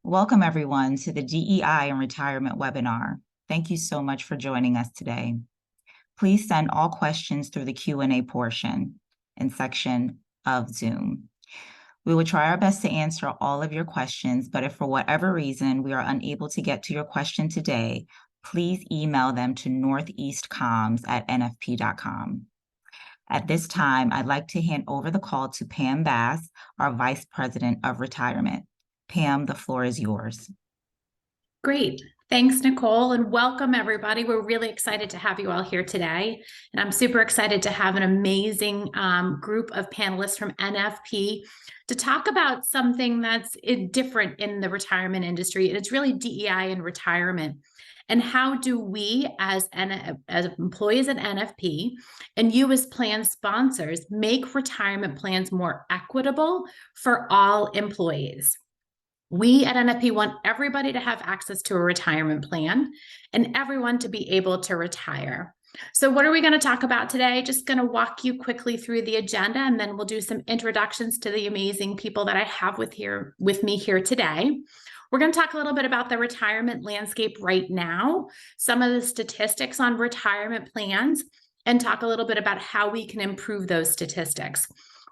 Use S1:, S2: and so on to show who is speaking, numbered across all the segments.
S1: Welcome everyone to the DEI and Retirement webinar. Thank you so much for joining us today. Please send all questions through the Q&A portion and section of Zoom. We will try our best to answer all of your questions, but if for whatever reason we are unable to get to your question today, please email them to northeastcoms@nfp.com. At this time, I'd like to hand over the call to Pam Bass, our Vice President of Retirement. Pam, the floor is yours.
S2: Great. Thanks, Nicole, and welcome everybody. We're really excited to have you all here today. And I'm super excited to have an amazing group of panelists from NFP to talk about something that's different in the retirement industry. And it's really DEI and retirement. And how do we as employees at NFP and you as plan sponsors make retirement plans more equitable for all employees? We at NFP want everybody to have access to a retirement plan and everyone to be able to retire. So what are we going to talk about today? Just going to walk you quickly through the agenda, and then we'll do some introductions to the amazing people that I have with me here today. We're going to talk a little bit about the retirement landscape right now, some of the statistics on retirement plans, and talk a little bit about how we can improve those statistics.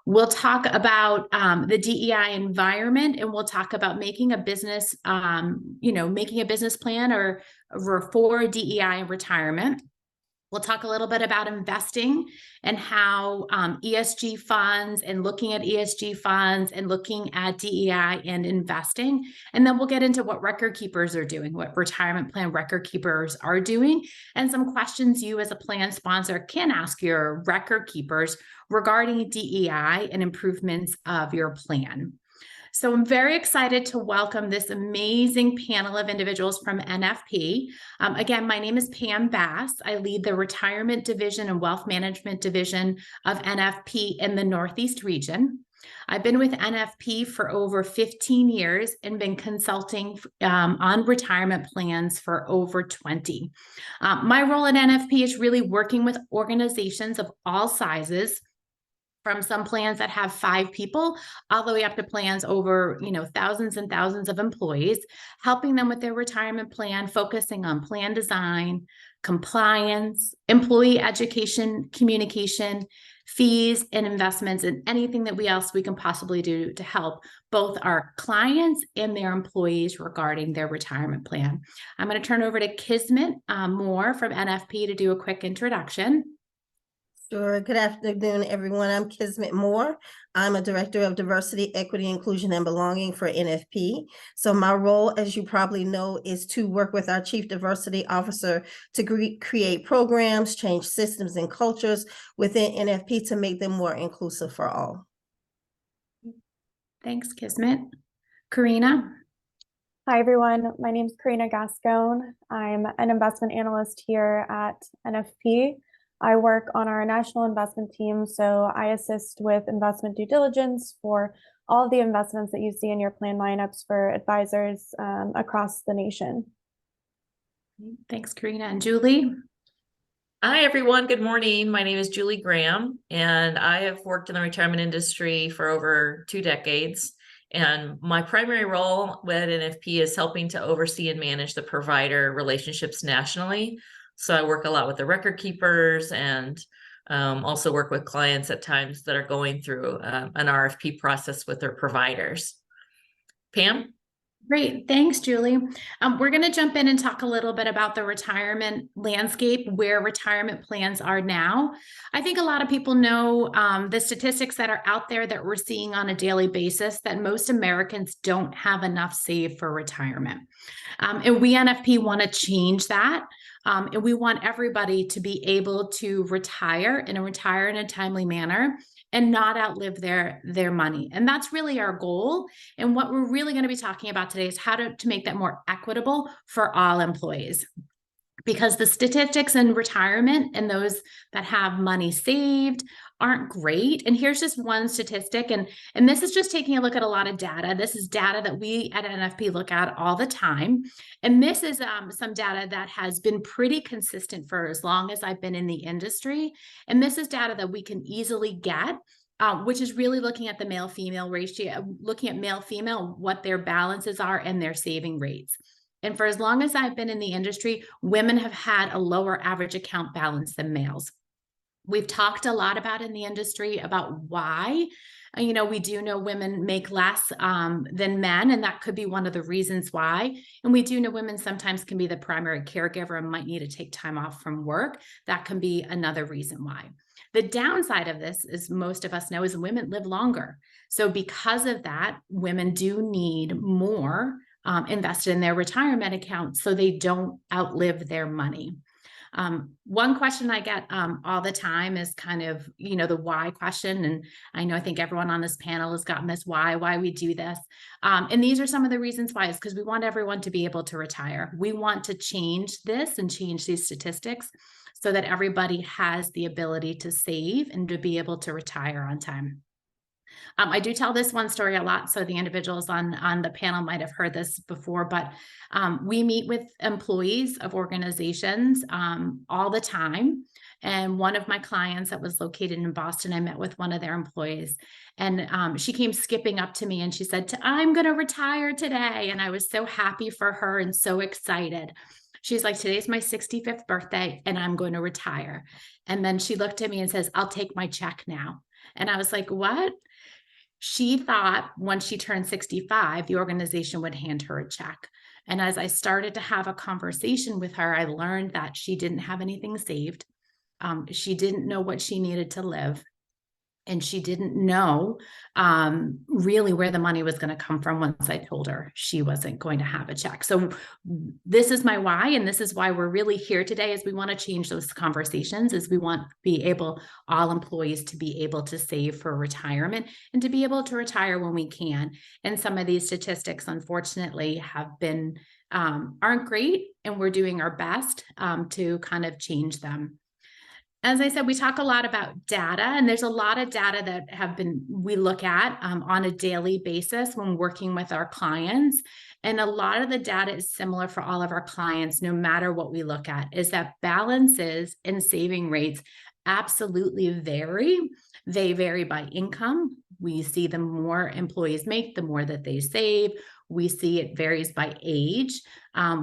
S2: We'll talk about the DEI environment, and we'll talk about making a business, making a business plan or for DEI and retirement. We'll talk a little bit about investing and how ESG funds and looking at ESG funds and looking at DEI and investing. And then we'll get into what record keepers are doing, what retirement plan record keepers are doing, and some questions you as a plan sponsor can ask your record keepers regarding DEI and improvements of your plan. So I'm very excited to welcome this amazing panel of individuals from NFP. Again, my name is Pam Bass. I lead the Retirement Division and Wealth Management Division of NFP in the Northeast region. I've been with NFP for over 15 years and been consulting on retirement plans for over 20. My role at NFP is really working with organizations of all sizes, from some plans that have 5 people all the way up to plans over, thousands and thousands of employees, helping them with their retirement plan, focusing on plan design, compliance, employee education, communication, fees, and investments, and anything that we can possibly do to help both our clients and their employees regarding their retirement plan. I'm going to turn over to Kismet Moore from NFP to do a quick introduction.
S3: Sure. Good afternoon, everyone. I'm Kismet Moore. I'm a Director of Diversity, Equity, Inclusion, and Belonging for NFP. So my role, as you probably know, is to work with our Chief Diversity Officer to create programs, change systems and cultures within NFP to make them more inclusive for all.
S2: Thanks, Kismet. Karina?
S4: Hi, everyone. My name is Karina Gascon. I'm an investment analyst here at NFP. I work on our national investment team, so I assist with investment due diligence for all of the investments that you see in your plan lineups for advisors across the nation.
S2: Thanks, Karina. And Julie?
S5: Hi, everyone. Good morning. My name is Julie Graham, and I have worked in the retirement industry for over 2 decades. And my primary role with NFP is helping to oversee and manage the provider relationships nationally. So I work a lot with the record keepers and also work with clients at times that are going through an RFP process with their providers. Pam?
S2: Great. Thanks, Julie. We're going to jump in and talk a little bit about the retirement landscape, where retirement plans are now. I think a lot of people know the statistics that are out there that we're seeing on a daily basis, that most Americans don't have enough saved for retirement. And we NFP want to change that. And we want everybody to be able to retire in a timely manner and not outlive their money. And that's really our goal. And what we're really going to be talking about today is how to make that more equitable for all employees. Because the statistics in retirement and those that have money saved aren't great. And here's just one statistic. And this is just taking a look at a lot of data. This is data that we at NFP look at all the time. And this is some data that has been pretty consistent for as long as I've been in the industry. And this is data that we can easily get which is really looking at the male-female ratio, looking at male-female, what their balances are and their saving rates. And for as long as I've been in the industry, women have had a lower average account balance than males. We've talked a lot about in the industry about why. You know, we do know women make less than men, and that could be one of the reasons why. And we do know women sometimes can be the primary caregiver and might need to take time off from work. That can be another reason why. The downside of this, as most of us know, is women live longer. So because of that, women do need more invested in their retirement accounts so they don't outlive their money. One question I get all the time is kind of, you know, the why question. And I think everyone on this panel has gotten this why we do this. And these are some of the reasons why. Is because we want everyone to be able to retire. We want to change this and change these statistics so that everybody has the ability to save and to be able to retire on time. I do tell this one story a lot, so the individuals on the panel might have heard this before, but we meet with employees of organizations all the time. And one of my clients that was located in Boston, I met with one of their employees, and she came skipping up to me and she said, "I'm going to retire today." And I was so happy for her and so excited. She's like, "Today's my 65th birthday and I'm going to retire." And then she looked at me and says, "I'll take my check now." And I was like, "What?" She thought when she turned 65, the organization would hand her a check. And as I started to have a conversation with her, I learned that she didn't have anything saved. She didn't know what she needed to live. And she didn't know really where the money was going to come from once I told her she wasn't going to have a check. So this is my why, and this is why we're really here today, is we want to change those conversations, is we want all employees to be able to save for retirement and to be able to retire when we can. And some of these statistics, unfortunately, have been aren't great, and we're doing our best to kind of change them. As I said, we talk a lot about data, and there's a lot of data that we look at on a daily basis when working with our clients. And a lot of the data is similar for all of our clients, no matter what we look at, is that balances and saving rates absolutely vary. They vary by income. We see the more employees make, the more that they save. We see it varies by age.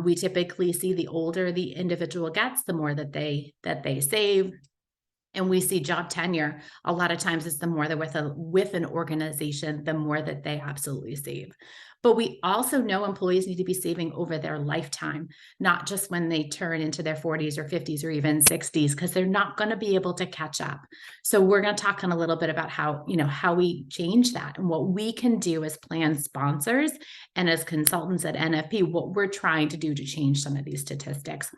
S2: We typically see the older the individual gets, the more that they save. And we see job tenure. A lot of times it's the more they're with an organization, the more that they absolutely save. But we also know employees need to be saving over their lifetime, not just when they turn into their 40s or 50s or even 60s, because they're not going to be able to catch up. So we're going to talk on a little bit about how we change that and what we can do as plan sponsors and as consultants at NFP, what we're trying to do to change some of these statistics.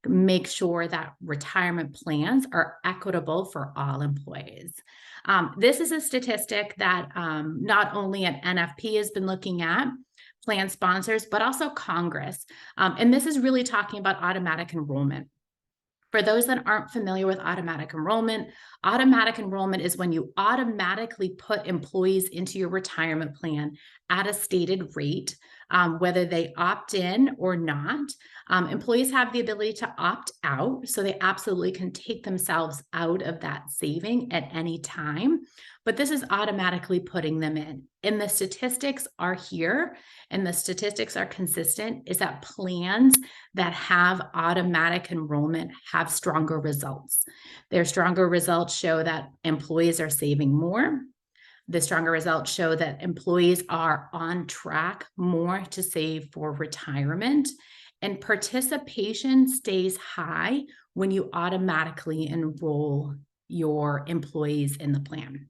S2: Make sure that retirement plans are equitable for all employees. This is a statistic that not only at NFP has been looking at plan sponsors, but also Congress. And this is really talking about automatic enrollment. For those that aren't familiar with automatic enrollment is when you automatically put employees into your retirement plan at a stated rate, whether they opt in or not. Employees have the ability to opt out, so they absolutely can take themselves out of that saving at any time. But this is automatically putting them in. And the statistics are here, and the statistics are consistent, is that plans that have automatic enrollment have stronger results. Their stronger results show that employees are saving more. The stronger results show that employees are on track more to save for retirement. And participation stays high when you automatically enroll your employees in the plan.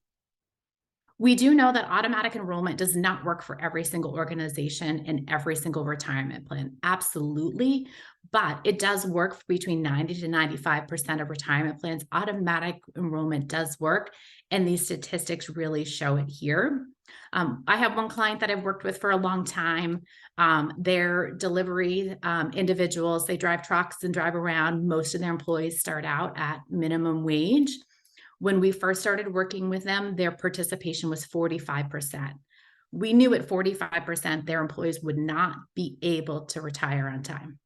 S2: We do know that automatic enrollment does not work for every single organization and every single retirement plan. Absolutely. But it does work for between 90 to 95% of retirement plans. Automatic enrollment does work. And these statistics really show it here. I have one client that I've worked with for a long time. Their delivery individuals, they drive trucks and drive around. Most of their employees start out at minimum wage. When we first started working with them, their participation was 45%. We knew at 45%, their employees would not be able to retire on time.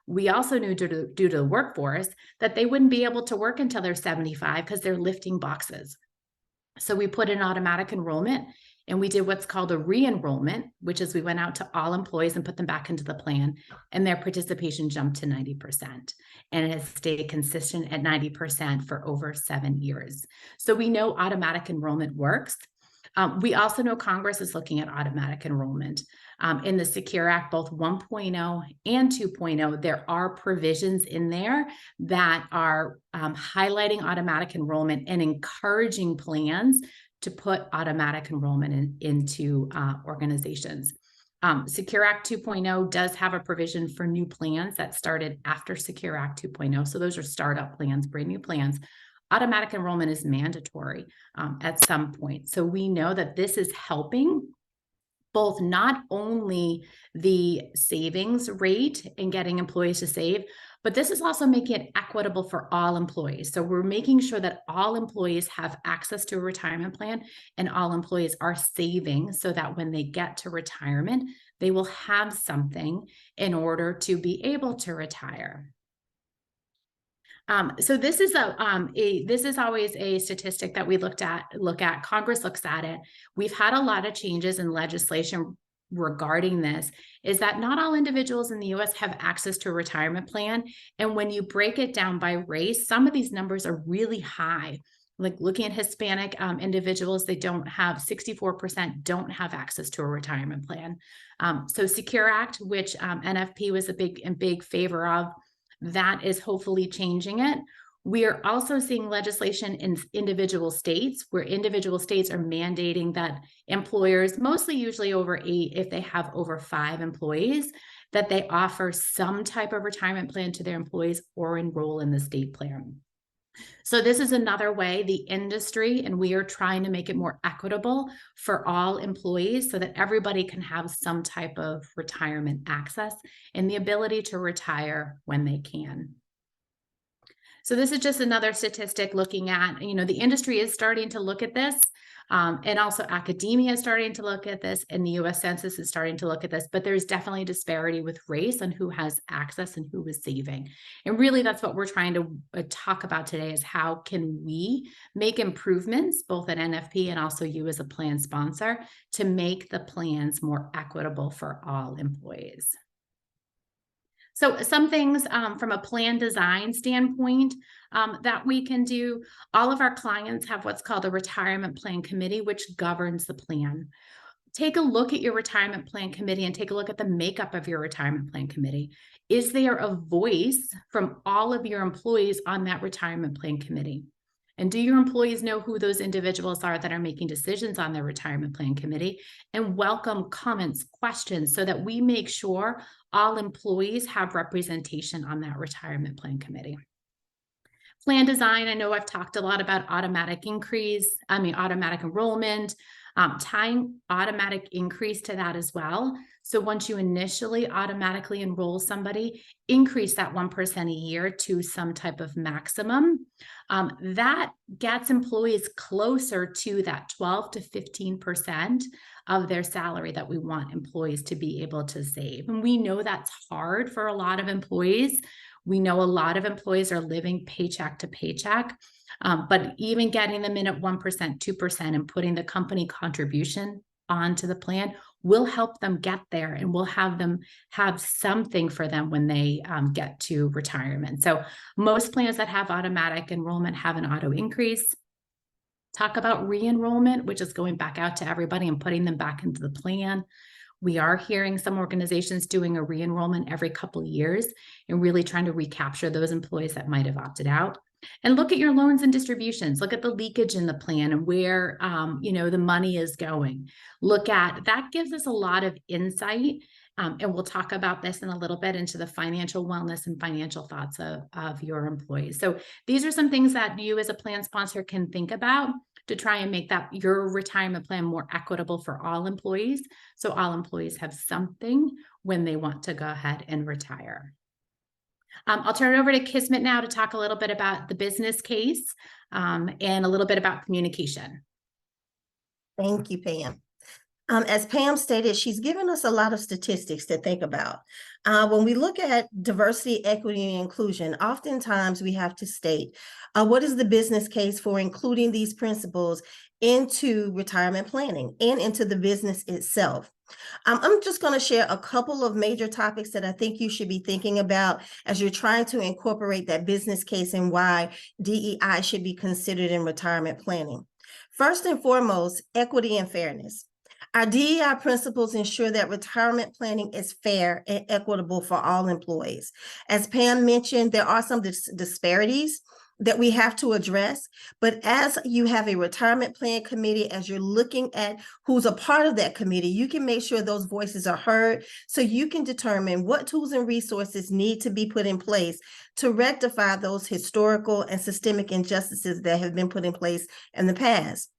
S2: We also knew due to the workforce that they wouldn't be able to work until they're 75 because they're lifting boxes. So we put in automatic enrollment, and we did what's called a re-enrollment, which is we went out to all employees and put them back into the plan, and their participation jumped to 90%. And it has stayed consistent at 90% for over 7 years. So we know automatic enrollment works. We also know Congress is looking at automatic enrollment. In the Secure Act, both 1.0 and 2.0, there are provisions in there that are highlighting automatic enrollment and encouraging plans to put automatic enrollment into organizations. Secure Act 2.0 does have a provision for new plans that started after Secure Act 2.0. So those are startup plans, brand new plans. Automatic enrollment is mandatory at some point. So we know that this is helping both not only the savings rate in getting employees to save, but this is also making it equitable for all employees. So we're making sure that all employees have access to a retirement plan and all employees are saving so that when they get to retirement, they will have something in order to be able to retire. So this is this is always a statistic that we look at. Congress looks at it. We've had a lot of changes in legislation regarding this, is that not all individuals in the US have access to a retirement plan. And when you break it down by race, some of these numbers are really high. Like looking at Hispanic individuals, they don't have 64% don't have access to a retirement plan. So Secure Act, which NFP was a big favor of, that is hopefully changing it. We are also seeing legislation in individual states where individual states are mandating that employers, mostly usually over 8, if they have over 5 employees, that they offer some type of retirement plan to their employees or enroll in the state plan. So this is another way the industry, and we are trying to make it more equitable for all employees so that everybody can have some type of retirement access and the ability to retire when they can. So this is just another statistic looking at, the industry is starting to look at this. And also academia is starting to look at this, and the US Census is starting to look at this, but there's definitely a disparity with race on who has access and who is saving. And really that's what we're trying to talk about today, is how can we make improvements both at NFP and also you as a plan sponsor to make the plans more equitable for all employees. So some things from a plan design standpoint that we can do. All of our clients have what's called a retirement plan committee, which governs the plan. Take a look at your retirement plan committee and take a look at the makeup of your retirement plan committee. Is there a voice from all of your employees on that retirement plan committee? And do your employees know who those individuals are that are making decisions on their retirement plan committee? And welcome comments, questions, so that we make sure all employees have representation on that retirement plan committee. Plan design, I know I've talked a lot about automatic enrollment, tying automatic increase to that as well. So once you initially automatically enroll somebody, increase that 1% a year to some type of maximum. That gets employees closer to that 12 to 15% of their salary that we want employees to be able to save. And we know that's hard for a lot of employees. We know a lot of employees are living paycheck to paycheck. But even getting them in at 1%, 2% and putting the company contribution onto the plan will help them get there, and will have them have something for them when they get to retirement. So most plans that have automatic enrollment have an auto increase. Talk about re-enrollment, which is going back out to everybody and putting them back into the plan. We are hearing some organizations doing a re-enrollment every couple of years and really trying to recapture those employees that might have opted out. And look at your loans and distributions. Look at the leakage in the plan and where the money is going. Look at that, gives us a lot of insight. And we'll talk about this in a little bit into the financial wellness and financial thoughts of your employees. So these are some things that you as a plan sponsor can think about to try and make that your retirement plan more equitable for all employees. So all employees have something when they want to go ahead and retire. I'll turn it over to Kismet now to talk a little bit about the business case and a little bit about communication.
S3: Thank you, Pam. As Pam stated, she's given us a lot of statistics to think about. When we look at diversity, equity, and inclusion, oftentimes we have to state, what is the business case for including these principles into retirement planning and into the business itself. I'm just going to share a couple of major topics that I think you should be thinking about as you're trying to incorporate that business case and why DEI should be considered in retirement planning. First and foremost, equity and fairness. Our DEI principles ensure that retirement planning is fair and equitable for all employees. As Pam mentioned, there are some disparities that we have to address. But as you have a retirement plan committee, as you're looking at who's a part of that committee, you can make sure those voices are heard so you can determine what tools and resources need to be put in place to rectify those historical and systemic injustices that have been put in place in the past.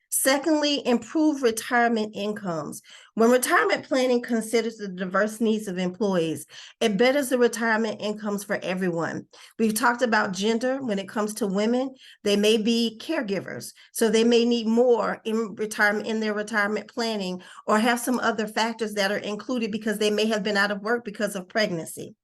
S3: Secondly, improve retirement incomes. When retirement planning considers the diverse needs of employees, it betters the retirement incomes for everyone. We've talked about gender. When it comes to women, they may be caregivers, so they may need more in retirement, in their retirement planning, or have some other factors that are included because they may have been out of work because of pregnancy.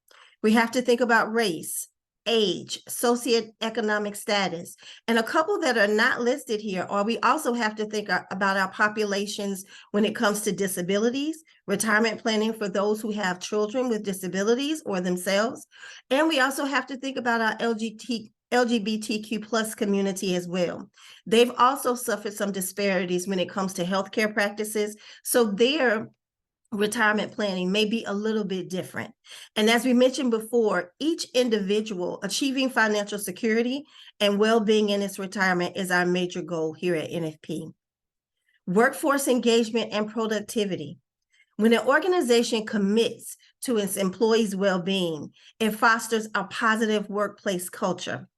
S3: We have to think about race, age, socioeconomic status, and a couple that are not listed here, or we also have to think about our populations when it comes to disabilities, retirement planning for those who have children with disabilities or themselves. And we also have to think about our LGBTQ plus community as well. They've also suffered some disparities when it comes to healthcare practices. So their retirement planning may be a little bit different. And as we mentioned before, each individual achieving financial security and well-being in its retirement is our major goal here at NFP. Workforce engagement and productivity. When an organization commits to its employees' well-being, it fosters a positive workplace culture.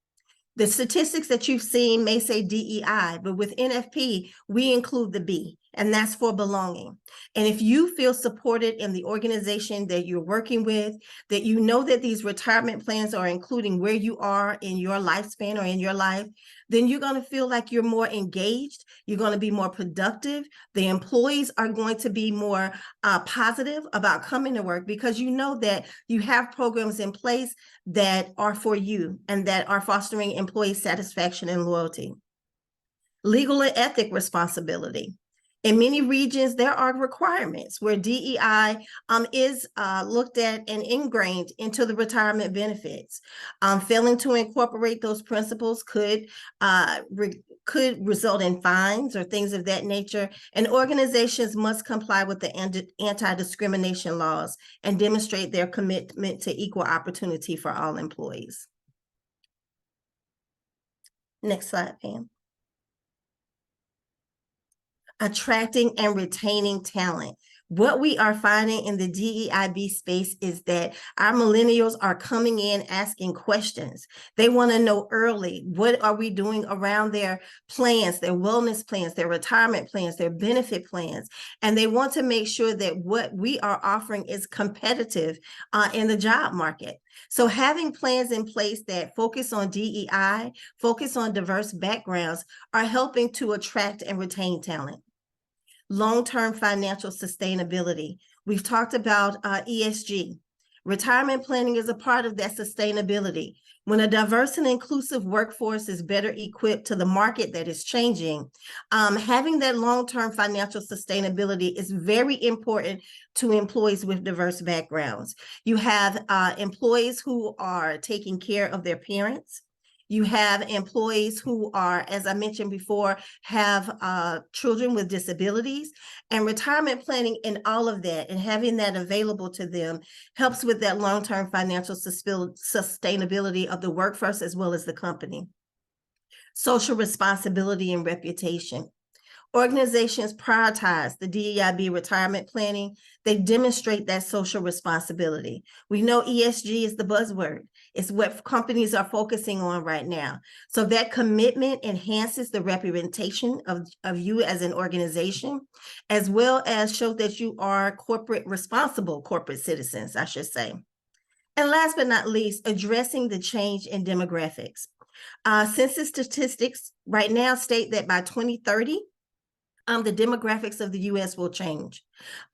S3: The statistics that you've seen may say DEI, but with NFP, we include the B, and that's for belonging. And if you feel supported in the organization that you're working with, that you know that these retirement plans are including where you are in your lifespan or in your life, then you're going to feel like you're more engaged, you're going to be more productive, the employees are going to be more positive about coming to work because you know that you have programs in place that are for you and that are fostering employee satisfaction and loyalty. Legal and ethic responsibility. In many regions, there are requirements where DEI is looked at and ingrained into the retirement benefits. Failing to incorporate those principles could result in fines or things of that nature, and organizations must comply with the anti-discrimination laws and demonstrate their commitment to equal opportunity for all employees. Next slide, Pam. Attracting and retaining talent. What we are finding in the DEIB space is that our millennials are coming in asking questions. They want to know early, what are we doing around their plans, their wellness plans, their retirement plans, their benefit plans, and they want to make sure that what we are offering is competitive in the job market. So having plans in place that focus on DEI, focus on diverse backgrounds, are helping to attract and retain talent. Long-term financial sustainability. We've talked about ESG. Retirement planning is a part of that sustainability. When a diverse and inclusive workforce is better equipped to the market that is changing, having that long-term financial sustainability is very important to employees with diverse backgrounds. You have employees who are taking care of their parents. You have employees who are, as I mentioned before, have children with disabilities, and retirement planning and all of that and having that available to them helps with that long-term financial sustainability of the workforce as well as the company. Social responsibility and reputation. Organizations prioritize the DEIB retirement planning. They demonstrate that social responsibility. We know ESG is the buzzword. It's what companies are focusing on right now. So that commitment enhances the reputation of you as an organization, as well as show that you are responsible corporate citizens, I should say. And last but not least, addressing the change in demographics. Census statistics right now state that by 2030, the demographics of the U.S. will change.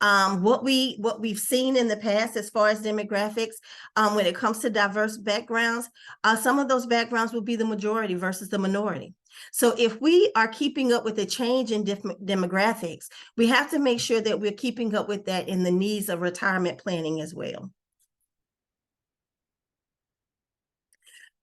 S3: What we've seen in the past as far as demographics, when it comes to diverse backgrounds, some of those backgrounds will be the majority versus the minority. So if we are keeping up with the change in demographics, we have to make sure that we're keeping up with that in the needs of retirement planning as well.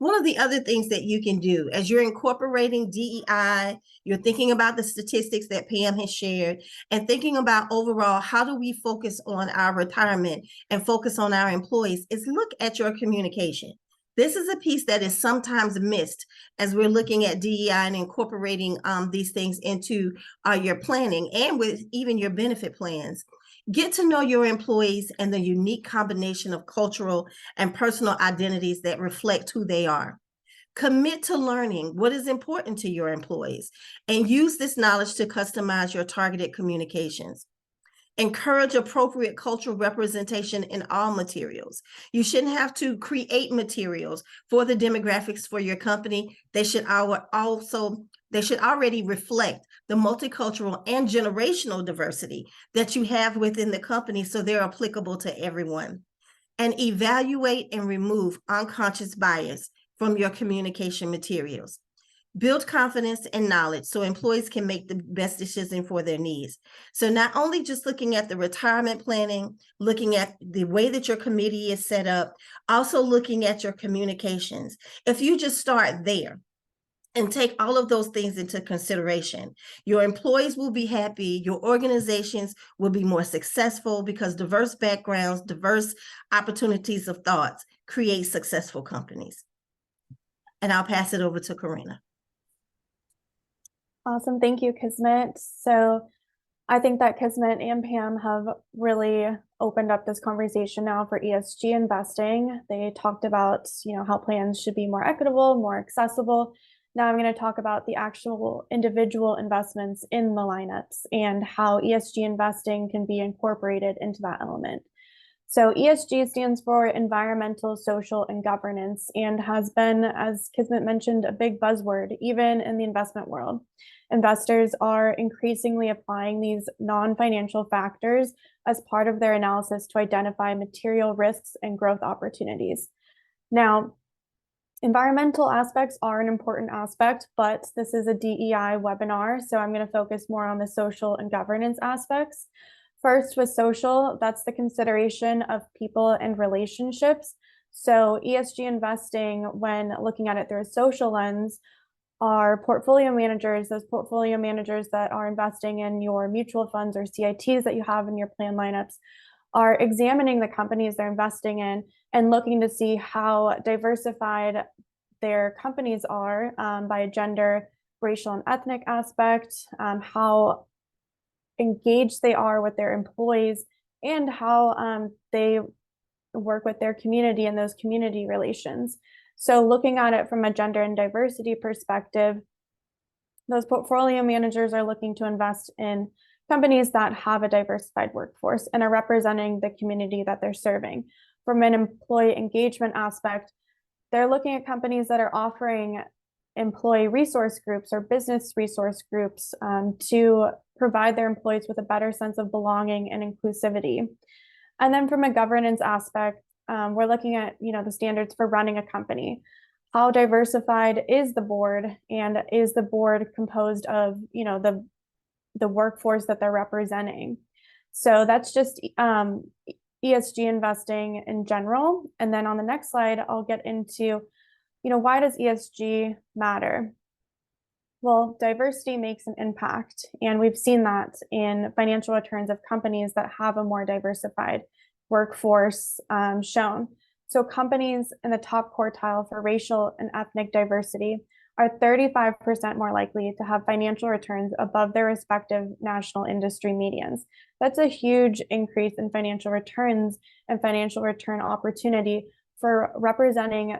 S3: One of the other things that you can do as you're incorporating DEI, you're thinking about the statistics that Pam has shared and thinking about overall, how do we focus on our retirement and focus on our employees, is look at your communication. This is a piece that is sometimes missed as we're looking at DEI and incorporating these things into your planning and with even your benefit plans. Get to know your employees and the unique combination of cultural and personal identities that reflect who they are. Commit to learning what is important to your employees and use this knowledge to customize your targeted communications. Encourage appropriate cultural representation in all materials. You shouldn't have to create materials for the demographics for your company. They should already reflect the multicultural and generational diversity that you have within the company, so they're applicable to everyone. And evaluate and remove unconscious bias from your communication materials. Build confidence and knowledge so employees can make the best decision for their needs. So not only just looking at the retirement planning, looking at the way that your committee is set up, also looking at your communications. If you just start there and take all of those things into consideration, your employees will be happy, your organizations will be more successful, because diverse backgrounds, diverse opportunities of thoughts create successful companies. And I'll pass it over to Karina.
S4: Awesome. Thank you, Kismet. So I think that Kismet and Pam have really opened up this conversation now for ESG investing. They talked about, how plans should be more equitable, more accessible. Now I'm going to talk about the actual individual investments in the lineups and how ESG investing can be incorporated into that element. So ESG stands for environmental, social, and governance, and has been, as Kismet mentioned, a big buzzword, even in the investment world. Investors are increasingly applying these non-financial factors as part of their analysis to identify material risks and growth opportunities. Now, environmental aspects are an important aspect, but this is a DEI webinar, so I'm going to focus more on the social and governance aspects. First, with social, that's the consideration of people and relationships. So ESG investing, when looking at it through a social lens, are portfolio managers, those portfolio managers that are investing in your mutual funds or CITs that you have in your plan lineups, are examining the companies they're investing in and looking to see how diversified their companies are by a gender, racial, and ethnic aspect, how engaged they are with their employees, and how they work with their community and those community relations. So looking at it from a gender and diversity perspective, those portfolio managers are looking to invest in companies that have a diversified workforce and are representing the community that they're serving. From an employee engagement aspect, they're looking at companies that are offering employee resource groups or business resource groups to provide their employees with a better sense of belonging and inclusivity. And then from a governance aspect, we're looking at the standards for running a company. How diversified is the board, and is the board composed of the workforce that they're representing? So that's just ESG investing in general. And then on the next slide, I'll get into why does ESG matter? Well, diversity makes an impact, and we've seen that in financial returns of companies that have a more diversified workforce shown. So companies in the top quartile for racial and ethnic diversity are 35% more likely to have financial returns above their respective national industry medians. That's a huge increase in financial returns and financial return opportunity for representing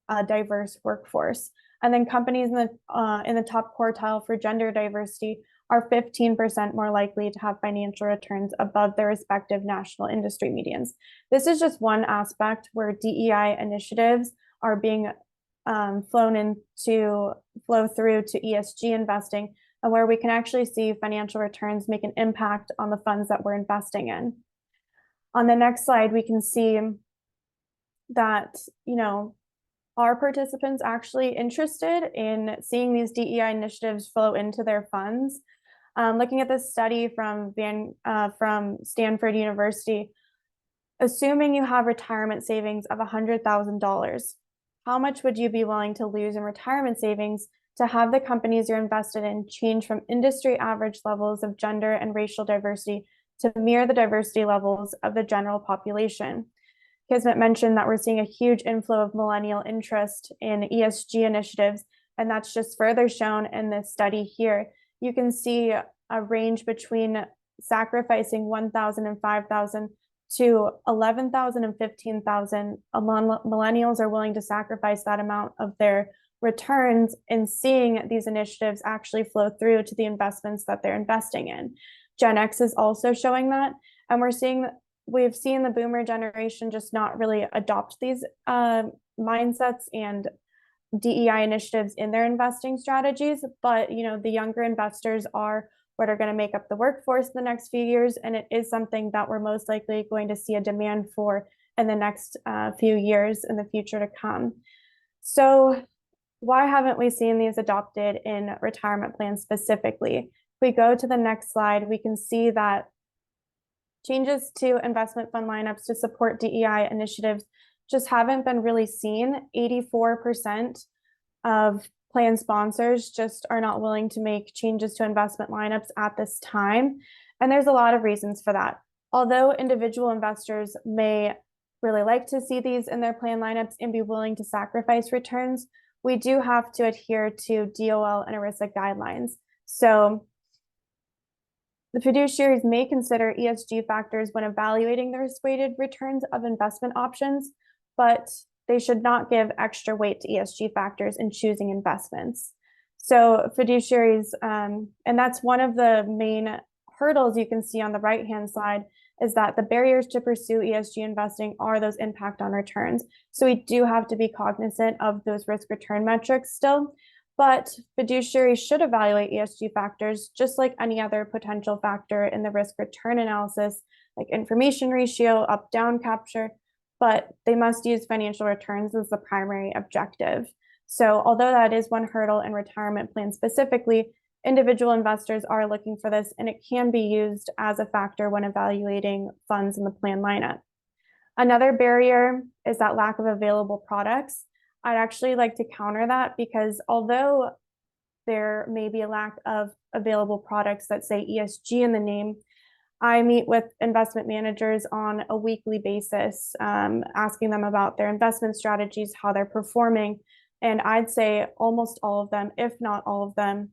S4: a diverse workforce. And then companies in the top quartile for gender diversity are 15% more likely to have financial returns above their respective national industry medians. This is just one aspect where DEI initiatives are being flow through to ESG investing, and where we can actually see financial returns make an impact on the funds that we're investing in. On the next slide, we can see that, Are participants actually interested in seeing these DEI initiatives flow into their funds? Looking at this study from Stanford University, assuming you have retirement savings of $100,000, how much would you be willing to lose in retirement savings to have the companies you're invested in change from industry average levels of gender and racial diversity to mirror the diversity levels of the general population? Kismet mentioned that we're seeing a huge inflow of millennial interest in ESG initiatives, and that's just further shown in this study here. You can see a range between sacrificing 1,000 and 5,000 to 11,000 and 15,000. Millennials are willing to sacrifice that amount of their returns in seeing these initiatives actually flow through to the investments that they're investing in. Gen X is also showing that, and we've seen the boomer generation just not really adopt these mindsets and DEI initiatives in their investing strategies. But the younger investors are what are going to make up the workforce in the next few years, and it is something that we're most likely going to see a demand for in the next few years in the future to come. So why haven't we seen these adopted in retirement plans specifically? If we go to the next slide, we can see that changes to investment fund lineups to support DEI initiatives just haven't been really seen. 84% of plan sponsors just are not willing to make changes to investment lineups at this time. And there's a lot of reasons for that. Although individual investors may really like to see these in their plan lineups and be willing to sacrifice returns, we do have to adhere to DOL and ERISA guidelines. So the fiduciaries may consider ESG factors when evaluating the risk-weighted returns of investment options, but they should not give extra weight to ESG factors in choosing investments. So fiduciaries, and that's one of the main hurdles you can see on the right-hand side, is that the barriers to pursue ESG investing are those impact on returns. So we do have to be cognizant of those risk return metrics still. But fiduciaries should evaluate ESG factors just like any other potential factor in the risk return analysis, like information ratio, up-down capture, but they must use financial returns as the primary objective. So although that is one hurdle in retirement plans specifically, individual investors are looking for this, and it can be used as a factor when evaluating funds in the plan lineup. Another barrier is that lack of available products. I'd actually like to counter that, because although there may be a lack of available products that say ESG in the name, I meet with investment managers on a weekly basis, asking them about their investment strategies, how they're performing. And I'd say almost all of them, if not all of them,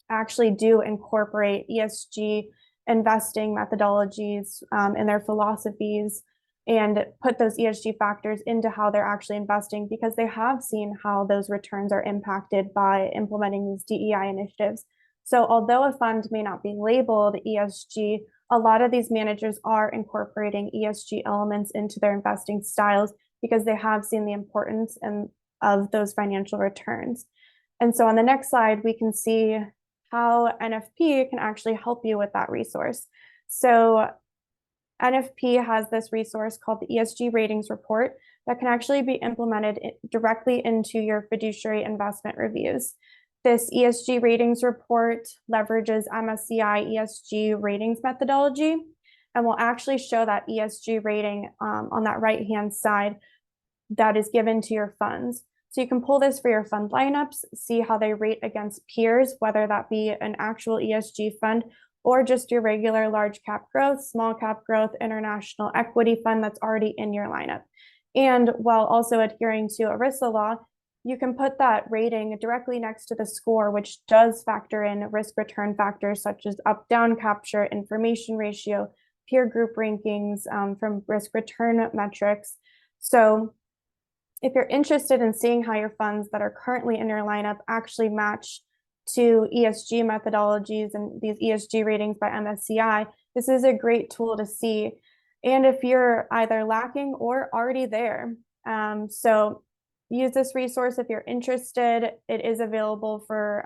S4: actually do incorporate ESG investing methodologies in their philosophies, and put those ESG factors into how they're actually investing, because they have seen how those returns are impacted by implementing these DEI initiatives. So although a fund may not be labeled ESG, a lot of these managers are incorporating ESG elements into their investing styles because they have seen the importance of those financial returns. And so on the next slide, we can see how NFP can actually help you with that resource. So NFP has this resource called the ESG ratings report that can actually be implemented directly into your fiduciary investment reviews. This ESG ratings report leverages MSCI ESG ratings methodology, and will actually show that ESG rating on that right-hand side that is given to your funds. So you can pull this for your fund lineups, see how they rate against peers, whether that be an actual ESG fund or just your regular large cap growth, small cap growth, international equity fund that's already in your lineup. And while also adhering to ERISA law, you can put that rating directly next to the score, which does factor in risk return factors such as up-down capture, information ratio, peer group rankings from risk return metrics. So if you're interested in seeing how your funds that are currently in your lineup actually match to ESG methodologies and these ESG ratings by MSCI, this is a great tool to see. And if you're either lacking or already there, so use this resource if you're interested. It is available for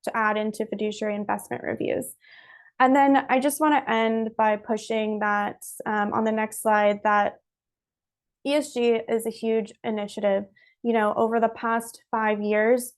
S4: to add into fiduciary investment reviews. And then I just want to end by pushing that on the next slide, that ESG is a huge initiative over the past 5 years,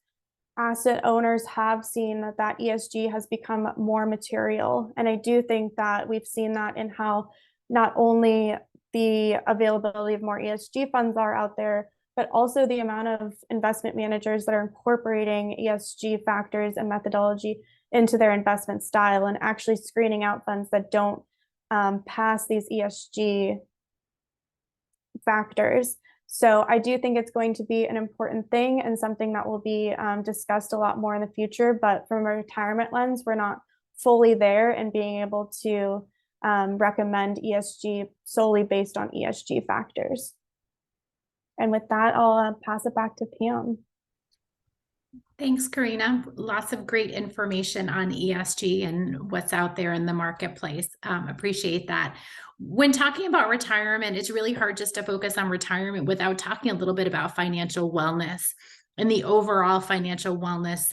S4: asset owners have seen that ESG has become more material. And I do think that we've seen that in how not only the availability of more ESG funds are out there, but also the amount of investment managers that are incorporating ESG factors and methodology into their investment style and actually screening out funds that don't pass these ESG factors. So I do think it's going to be an important thing and something that will be discussed a lot more in the future. But from a retirement lens, we're not fully there in being able to recommend ESG solely based on ESG factors. And with that, I'll pass it back to Pam.
S2: Thanks, Karina. Lots of great information on ESG and what's out there in the marketplace. Appreciate that. When talking about retirement, it's really hard just to focus on retirement without talking a little bit about financial wellness and the overall financial wellness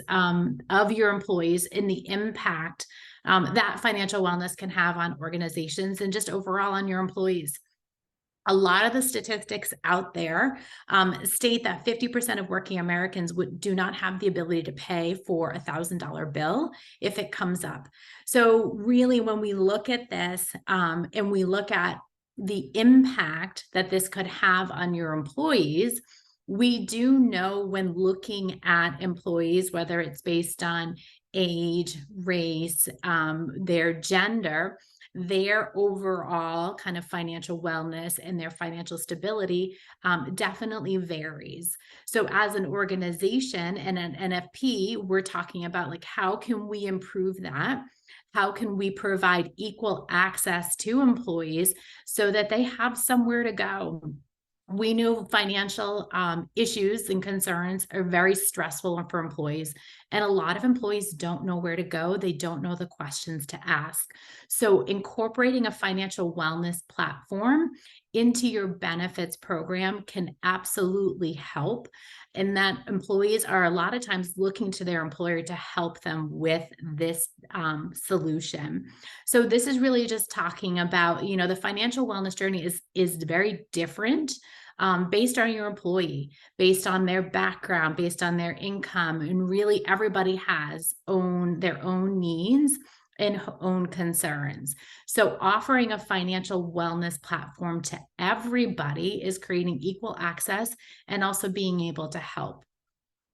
S2: of your employees and the impact that financial wellness can have on organizations and just overall on your employees. A lot of the statistics out there state that 50% of working Americans do not have the ability to pay for a $1,000 bill if it comes up. So really, when we look at this and we look at the impact that this could have on your employees, we do know when looking at employees, whether it's based on age, race, their gender, their overall kind of financial wellness and their financial stability definitely varies. So as an organization and an NFP, we're talking about like, how can we improve that? How can we provide equal access to employees so that they have somewhere to go? We know financial issues and concerns are very stressful for employees, and a lot of employees don't know where to go. They don't know the questions to ask. So incorporating a financial wellness platform into your benefits program can absolutely help. And that employees are a lot of times looking to their employer to help them with this solution. So this is really just talking about, the financial wellness journey is very different based on your employee, based on their background, based on their income, and really everybody has their own needs and own concerns. So offering a financial wellness platform to everybody is creating equal access and also being able to help.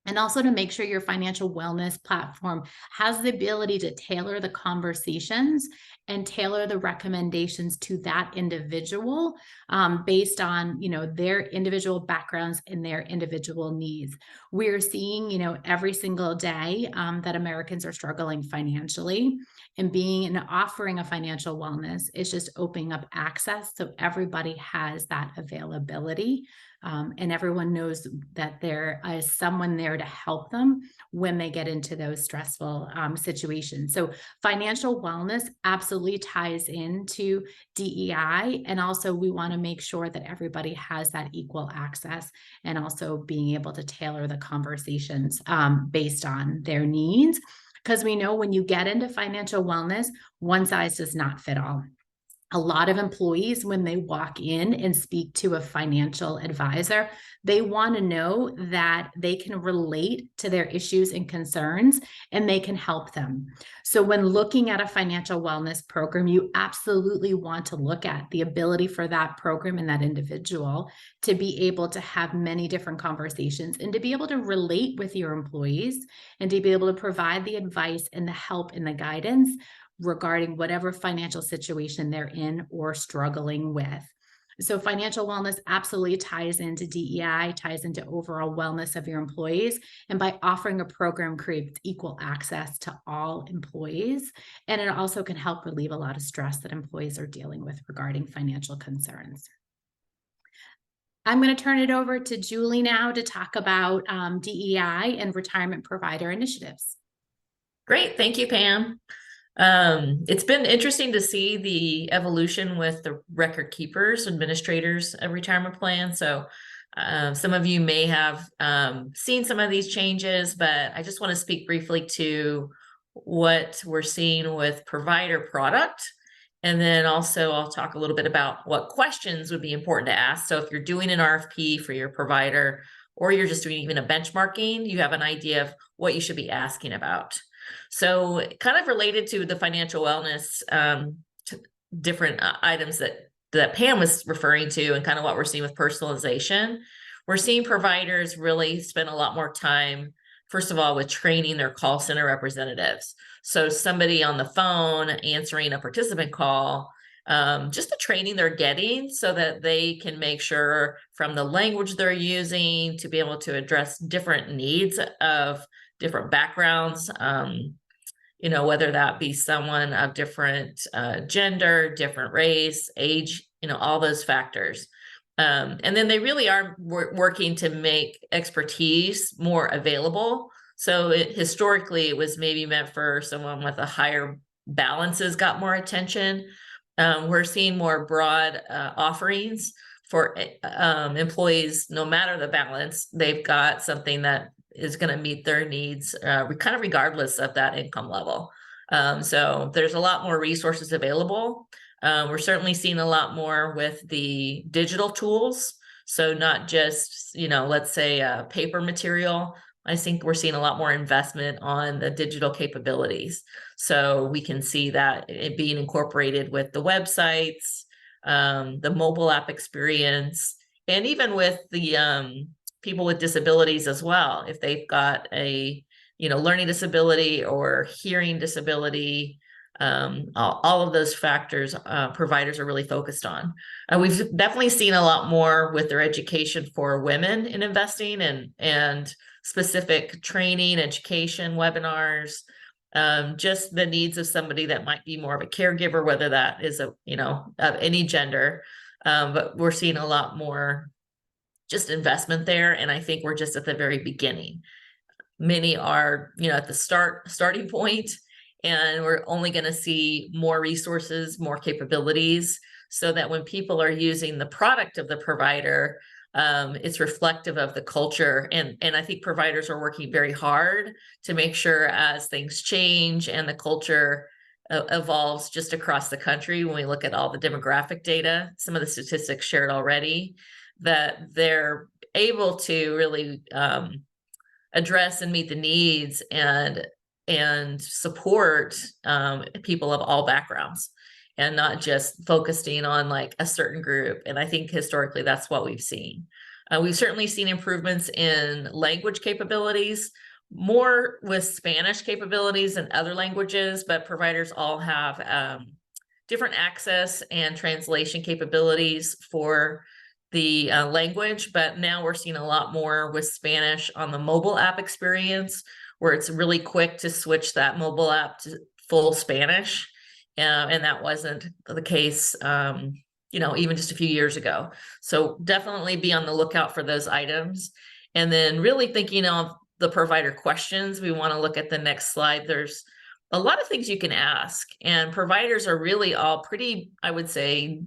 S2: And also to make sure your financial wellness platform has the ability to tailor the conversations and tailor the recommendations to that individual based on, their individual backgrounds and their individual needs. We're seeing, every single day that Americans are struggling financially, and offering a financial wellness is just opening up access so everybody has that availability. And everyone knows that there is someone there to help them when they get into those stressful situations. So financial wellness absolutely ties into DEI. And also we want to make sure that everybody has that equal access and also being able to tailor the conversations based on their needs. Because we know when you get into financial wellness, one size does not fit all. A lot of employees, when they walk in and speak to a financial advisor, they want to know that they can relate to their issues and concerns and they can help them. So when looking at a financial wellness program, you absolutely want to look at the ability for that program and that individual to be able to have many different conversations and to be able to relate with your employees and to be able to provide the advice and the help and the guidance regarding whatever financial situation they're in or struggling with. So financial wellness absolutely ties into DEI, ties into overall wellness of your employees. And by offering a program, creates equal access to all employees. And it also can help relieve a lot of stress that employees are dealing with regarding financial concerns. I'm going to turn it over to Julie now to talk about DEI and retirement provider initiatives.
S5: Great. Thank you, Pam. It's been interesting to see the evolution with the record keepers, administrators of retirement plans. So some of you may have seen some of these changes, but I just want to speak briefly to what we're seeing with provider product. And then also I'll talk a little bit about what questions would be important to ask. So if you're doing an RFP for your provider, or you're just doing even a benchmarking, you have an idea of what you should be asking about. So kind of related to the financial wellness, different items that Pam was referring to, and kind of what we're seeing with personalization, we're seeing providers really spend a lot more time, first of all, with training their call center representatives. So somebody on the phone answering a participant call, just the training they're getting so that they can make sure from the language they're using to be able to address different needs of different backgrounds, you know, whether that be someone of different gender, different race, age, you know, all those factors. And then they really are working to make expertise more available. So historically, it was maybe meant for someone with a higher balances got more attention. We're seeing more broad offerings for employees, no matter the balance, they've got something that is going to meet their needs, kind of regardless of that income level. So there's a lot more resources available. We're certainly seeing a lot more with the digital tools. So not just, you know, let's say paper material. I think we're seeing a lot more investment on the digital capabilities. So we can see that it being incorporated with the websites, the mobile app experience, and even with the people with disabilities as well. If they've got a, you know, learning disability or hearing disability, all of those factors providers are really focused on. We've definitely seen a lot more with their education for women in investing and specific training, education, webinars, just the needs of somebody that might be more of a caregiver, whether that is a, you know, of any gender. But we're seeing a lot more just investment there. And I think we're just at the very beginning. Many are, you know, at the starting point, and we're only going to see more resources, more capabilities, so that when people are using the product of the provider, it's reflective of the culture. And I think providers are working very hard to make sure as things change and the culture evolves just across the country, when we look at all the demographic data, some of the statistics shared already, that they're able to really address and meet the needs and support people of all backgrounds, and not just focusing on like a certain group. And I think historically that's what we've seen. We've certainly seen improvements in language capabilities, more with Spanish capabilities than other languages, but providers all have different access and translation capabilities for the language. But now we're seeing a lot more with Spanish on the mobile app experience, where it's really quick to switch that mobile app to full Spanish. And that wasn't the case, you know, even just a few years ago. So definitely be on the lookout for those items. And then really thinking of the provider questions, we want to look at the next slide. There's a lot of things you can ask, and providers are really all pretty, I would say,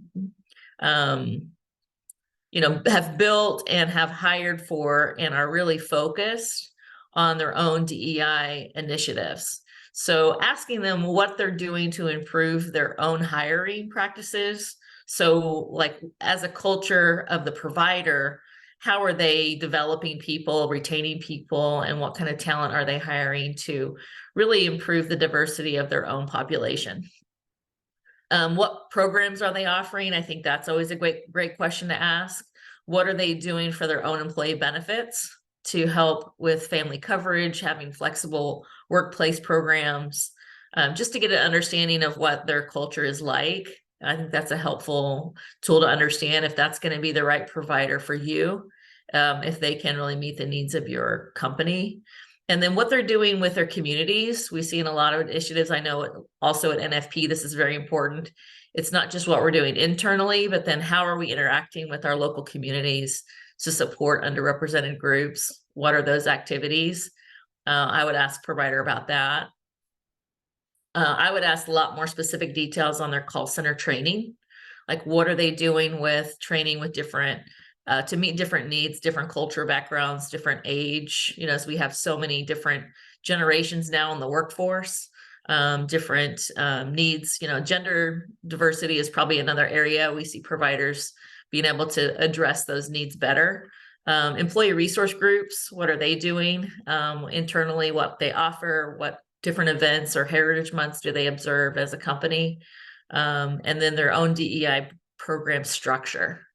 S5: you know, have built and have hired for and are really focused on their own DEI initiatives. So asking them what they're doing to improve their own hiring practices. So like as a culture of the provider, how are they developing people, retaining people, and what kind of talent are they hiring to really improve the diversity of their own population? What programs are they offering? I think that's always a great question to ask. What are they doing for their own employee benefits to help with family coverage, having flexible workplace programs, just to get an understanding of what their culture is like. I think that's a helpful tool to understand if that's going to be the right provider for you, if they can really meet the needs of your company. And then what they're doing with their communities. We see in a lot of initiatives, I know also at NFP, this is very important. It's not just what we're doing internally, but then how are we interacting with our local communities to support underrepresented groups? What are those activities? I would ask provider about that. I would ask a lot more specific details on their call center training. Like what are they doing with training with different, to meet different needs, different culture backgrounds, different age, you know, as we have so many different generations now in the workforce, different needs, you know, gender diversity is probably another area we see providers being able to address those needs better. Employee resource groups, what are they doing internally, what they offer, what different events or heritage months do they observe as a company, and then their own DEI program structure,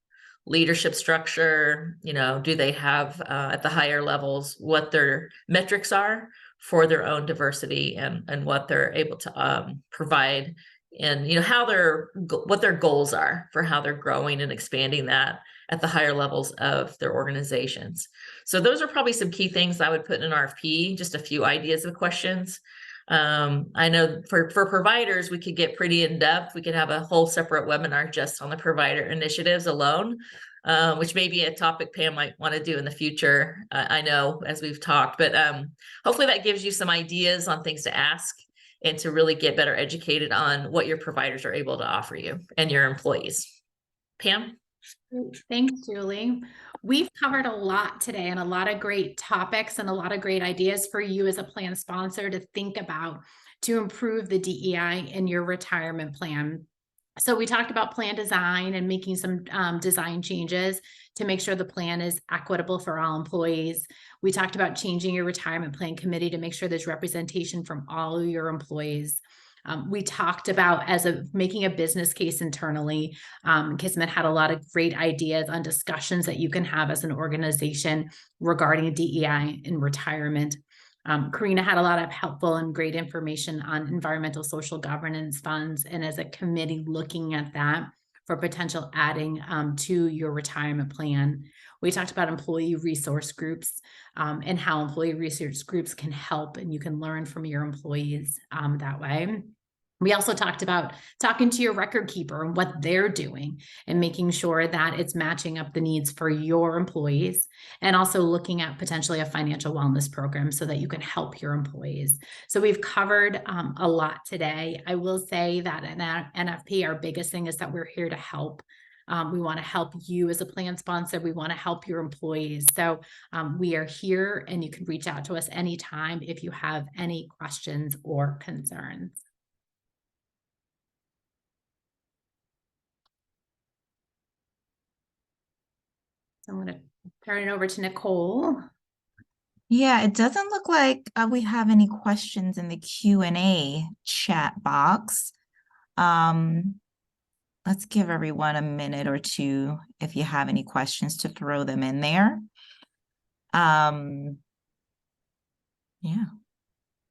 S5: leadership structure, do they have at the higher levels what their metrics are for their own diversity and what they're able to provide, and what their goals are for how they're growing and expanding that at the higher levels of their organizations. So those are probably some key things I would put in an RFP, just a few ideas of questions. I know for providers, we could get pretty in depth. We could have a whole separate webinar just on the provider initiatives alone, which may be a topic Pam might want to do in the future. I know as we've talked, but hopefully that gives you some ideas on things to ask and to really get better educated on what your providers are able to offer you and your employees. Pam?
S2: Thanks, Julie. We've covered a lot today and a lot of great topics and a lot of great ideas for you as a plan sponsor to think about to improve the DEI in your retirement plan. So we talked about plan design and making some design changes to make sure the plan is equitable for all employees. We talked about changing your retirement plan committee to make sure there's representation from all of your employees. We talked about making a business case internally. Kismet had a lot of great ideas on discussions that you can have as an organization regarding DEI in retirement. Karina had a lot of helpful and great information on environmental social governance funds, and as a committee looking at that for potential adding to your retirement plan. We talked about employee resource groups and how employee resource groups can help, and you can learn from your employees that way. We also talked about talking to your record keeper and what they're doing and making sure that it's matching up the needs for your employees, and also looking at potentially a financial wellness program so that you can help your employees. So we've covered a lot today. I will say that in NFP, our biggest thing is that we're here to help. We want to help you as a plan sponsor. We want to help your employees. So we are here, and you can reach out to us anytime if you have any questions or concerns. I'm going to turn it over to Nicole.
S1: Yeah, it doesn't look like we have any questions in the Q&A chat box. Let's give everyone a minute or two if you have any questions to throw them in there. Yeah.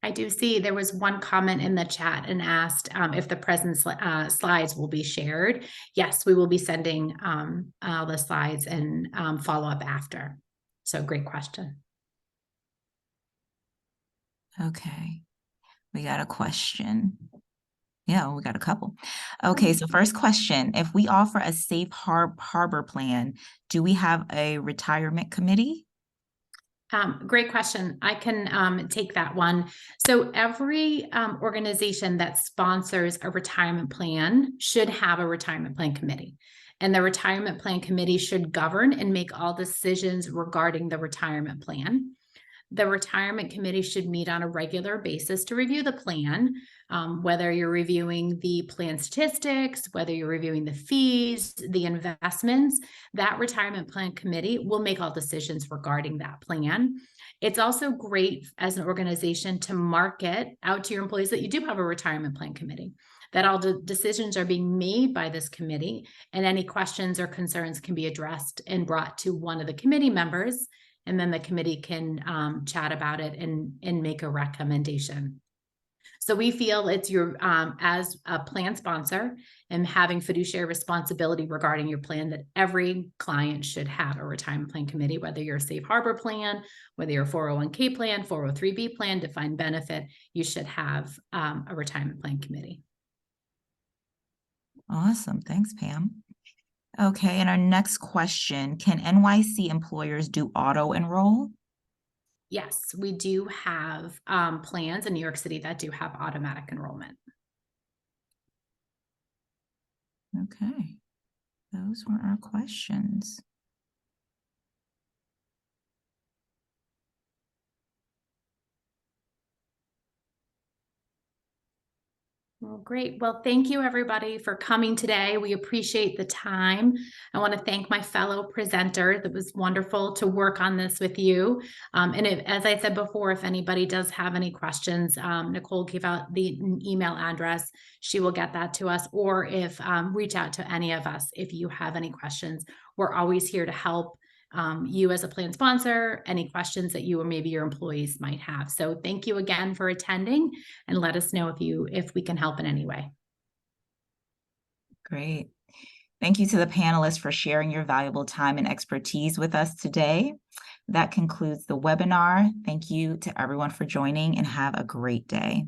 S2: I do see there was one comment in the chat and asked if the present slides will be shared. Yes, we will be sending the slides and follow up after. So great question.
S1: Okay, we got a question. Yeah, we got a couple. Okay, so first question, if we offer a safe harbor plan, do we have a retirement committee?
S2: Great question. I can take that one. So every organization that sponsors a retirement plan should have a retirement plan committee. And the retirement plan committee should govern and make all decisions regarding the retirement plan. The retirement committee should meet on a regular basis to review the plan, whether you're reviewing the plan statistics, whether you're reviewing the fees, the investments. That retirement plan committee will make all decisions regarding that plan. It's also great as an organization to market out to your employees that you do have a retirement plan committee, that all the decisions are being made by this committee, and any questions or concerns can be addressed and brought to one of the committee members. And then the committee can chat about it and make a recommendation. So we feel it's your, as a plan sponsor and having fiduciary responsibility regarding your plan, that every client should have a retirement plan committee, whether you're a safe harbor plan, whether you're a 401k plan, 403b plan, defined benefit, you should have a retirement plan committee.
S1: Awesome, thanks, Pam. Okay, and our next question, can NYC employers do auto enroll?
S2: Yes, we do have plans in New York City that do have automatic enrollment.
S1: Okay, those were our questions.
S2: Well, great. Well, thank you everybody for coming today. We appreciate the time. I want to thank my fellow presenter. That was wonderful to work on this with you. As I said before, if anybody does have any questions, Nicole gave out the email address. She will get that to us, or if reach out to any of us if you have any questions. We're always here to help. You as a plan sponsor, any questions that you or maybe your employees might have. So thank you again for attending, and let us know if we can help in any way.
S1: Great. Thank you to the panelists for sharing your valuable time and expertise with us today. That concludes the webinar. Thank you to everyone for joining, and have a great day.